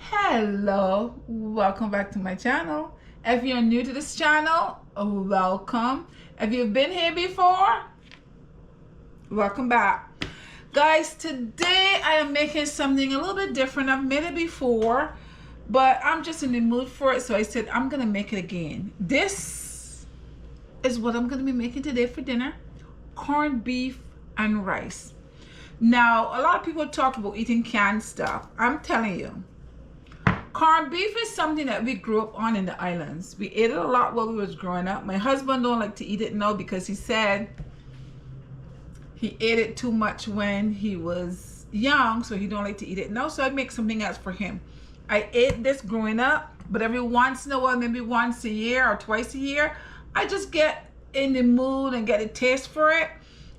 Hello, welcome back to my channel. If you're new to this channel, welcome. If you've been here before, welcome back. Guys, today I am making something a little bit different. I've made it before, but I'm just in the mood for it, so I said I'm gonna make it again. This is what I'm gonna be making today for dinner: corned beef and rice. Now, a lot of people talk about eating canned stuff. I'm telling you, corned beef is something that we grew up on in the islands. We ate it a lot while we was growing up. My husband don't like to eat it now because he said he ate it too much when he was young, so he don't like to eat it now. So I make something else for him. I ate this growing up, but every once in a while, maybe once a year or twice a year, I just get in the mood and get a taste for it.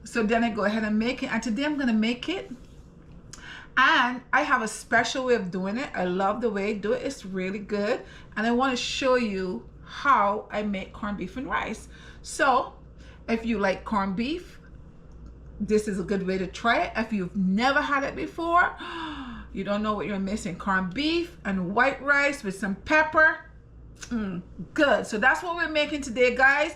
So then I go ahead and make it. And today I'm gonna make it. And I have a special way of doing it. I love the way I do it. It's really good. And I want to show you how I make corned beef and rice. So if you like corned beef, this is a good way to try it. If you've never had it before, you don't know what you're missing. Corned beef and white rice with some pepper. Good. So that's what we're making today, guys.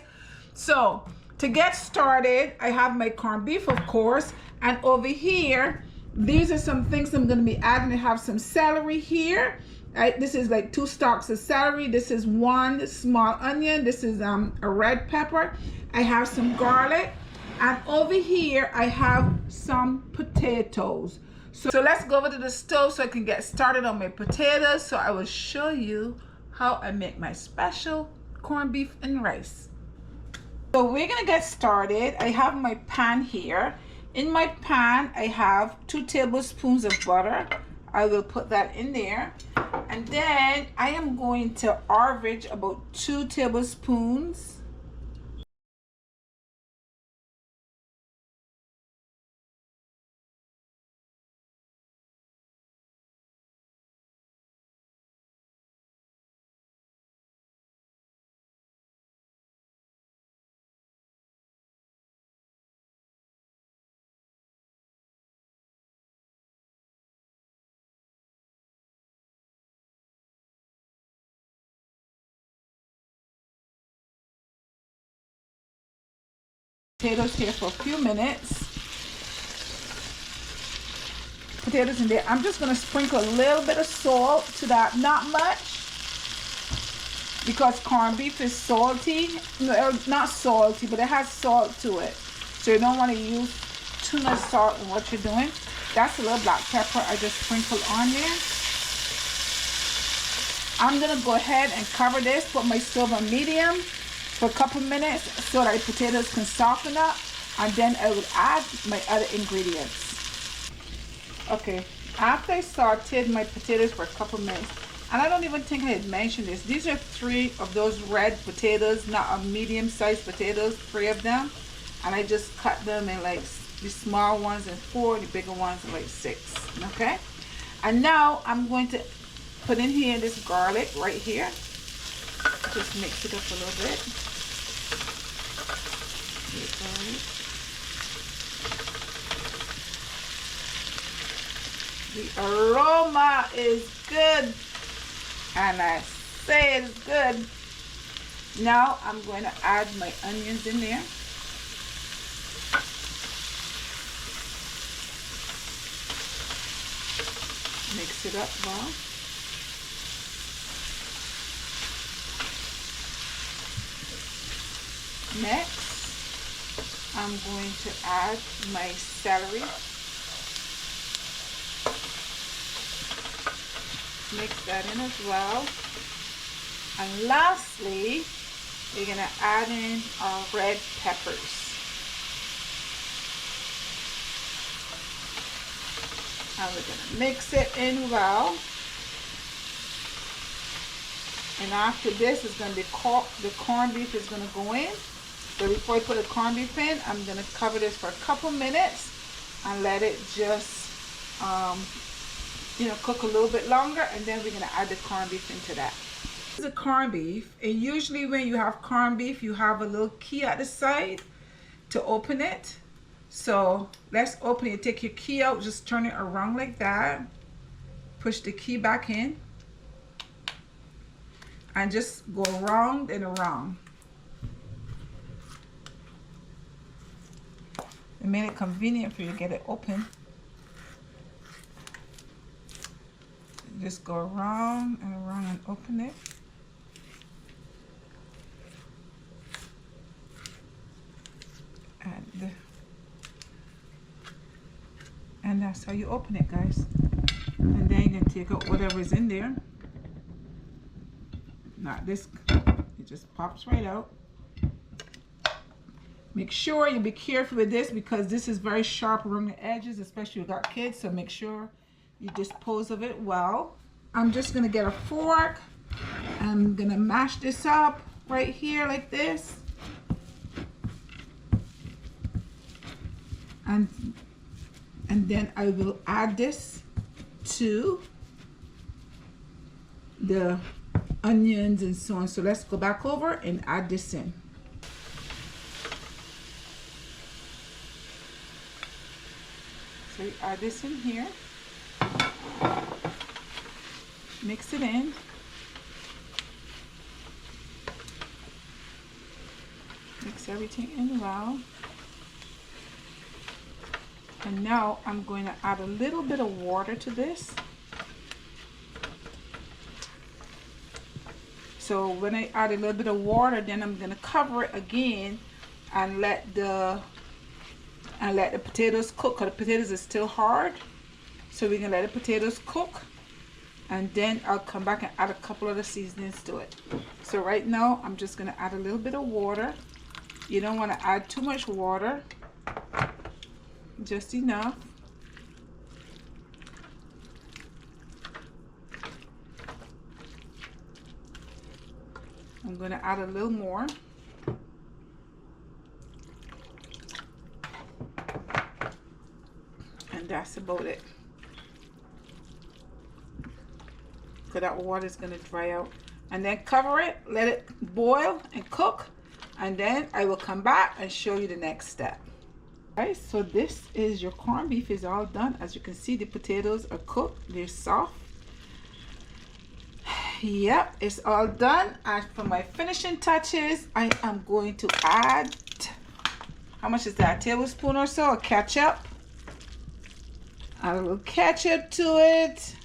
So to get started, I have my corned beef, of course. And over here, these are some things I'm going to be adding. I have some celery here. This is like 2 stalks of celery. This is 1 small onion. This is a red pepper. I have some garlic. And over here, I have some potatoes. So let's go over to the stove so I can get started on my potatoes. So I will show you how I make my special corned beef and rice. So we're going to get started. I have my pan here. In my pan, I have 2 tablespoons of butter. I will put that in there. And then I am going to average about 2 tablespoons . Potatoes here for a few minutes. Potatoes in there. I'm just going to sprinkle a little bit of salt to that. Not much, because corned beef is salty. No, not salty, but it has salt to it. So you don't want to use too much salt in what you're doing. That's a little black pepper I just sprinkled on there. I'm going to go ahead and cover this, put my stove on medium for a couple minutes so that the potatoes can soften up, and then I will add my other ingredients. Okay, after I sauteed my potatoes for a couple minutes, and I don't even think I had mentioned this, these are 3 of those red potatoes, not a medium-sized potatoes, 3 of them, and I just cut them in like the small ones and 4, the bigger ones are like 6. Okay, and now I'm going to put in here this garlic right here. Just mix it up a little bit. The aroma is good, and I say it's good. Now I'm going to add my onions in there. Mix it up well. Next, I'm going to add my celery. Mix that in as well. And lastly, we're going to add in our red peppers. And we're going to mix it in well. And after this is going to be the corned beef is going to go in. So before I put the corned beef in, I'm going to cover this for a couple minutes and let it just cook a little bit longer, and then we're going to add the corned beef into that. This is a corned beef, and usually when you have corned beef, you have a little key at the side to open it. So let's open it. Take your key out, just turn it around like that. Push the key back in. and just go around and around. It made it convenient for you to get it open. Just go around and open it. And that's how you open it, guys. And then you can take out whatever is in there. Not this, it just pops right out. Make sure you be careful with this because this is very sharp around the edges, especially if you got kids, so make sure you dispose of it well. I'm just gonna get a fork. I'm gonna mash this up right here like this. And then I will add this to the onions and so on. So let's go back over and add this in. So you add this in here. Mix it in. Mix everything in well. And now I'm going to add a little bit of water to this. So when I add a little bit of water, then I'm going to cover it again and let the potatoes cook, because the potatoes are still hard. So we're going to let the potatoes cook, and then I'll come back and add a couple of the seasonings to it. So right now I'm just going to add a little bit of water. You don't want to add too much water. Just enough. I'm going to add a little more. And that's about it. Because that water is going to dry out. And then cover it, let it boil and cook. And then I will come back and show you the next step. Alright, so this is your corned beef is all done. As you can see, the potatoes are cooked, they're soft. Yep, it's all done. And for my finishing touches, I am going to add, how much is that, a tablespoon or so of ketchup. Add a little ketchup to it.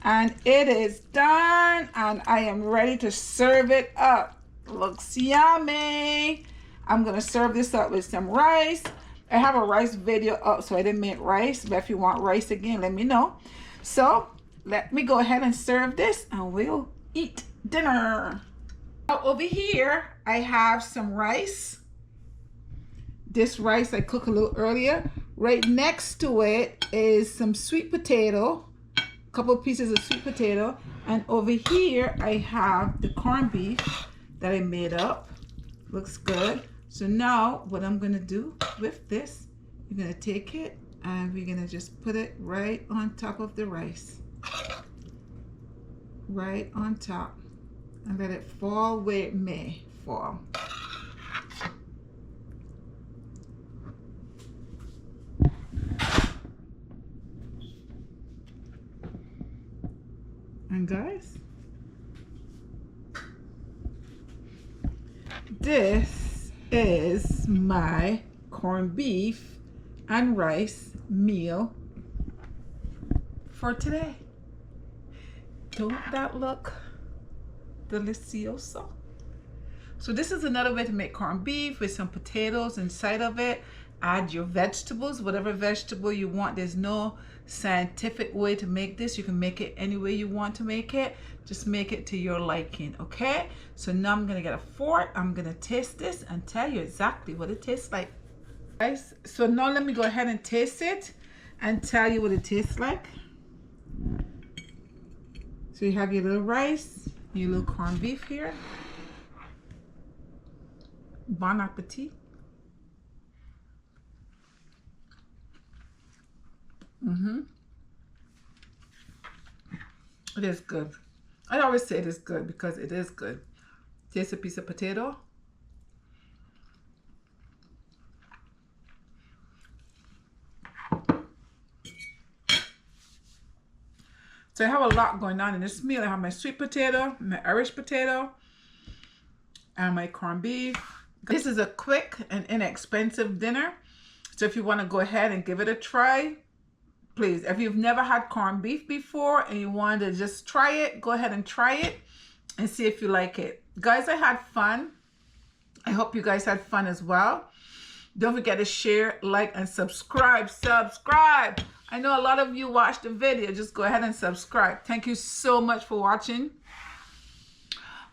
And it is done, and I am ready to serve it up. Looks yummy. I'm gonna serve this up with some rice. I have a rice video up, so I didn't make rice, but if you want rice again, let me know. So let me go ahead and serve this and we'll eat dinner. Now over here, I have some rice. This rice I cooked a little earlier. Right next to it is some sweet potato, a couple of pieces of sweet potato. And over here, I have the corned beef that I made up. Looks good. So now what I'm gonna do with this, you're gonna take it and we're gonna just put it right on top of the rice. Right on top. And let it fall where it may fall. And guys, this is my corned beef and rice meal for today. Don't that look delicioso? So this is another way to make corned beef with some potatoes inside of it. Add your vegetables, whatever vegetable you want. There's no scientific way to make this. You can make it any way you want to make it. Just make it to your liking, okay? So now I'm gonna get a fork. I'm gonna taste this and tell you exactly what it tastes like. Guys, so now let me go ahead and taste it and tell you what it tastes like. So you have your little rice, your little corned beef here. Bon appetit. It is good. I always say it is good because it is good. Taste a piece of potato. So I have a lot going on in this meal. I have my sweet potato, my Irish potato, and my corned beef. This is a quick and inexpensive dinner. So if you want to go ahead and give it a try, please. If you've never had corned beef before and you want to just try it, go ahead and try it and see if you like it. Guys, I had fun. I hope you guys had fun as well. Don't forget to share, like, and subscribe. Subscribe. I know a lot of you watched the video. Just go ahead and subscribe. Thank you so much for watching.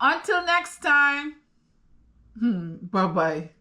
Until next time. Bye-bye.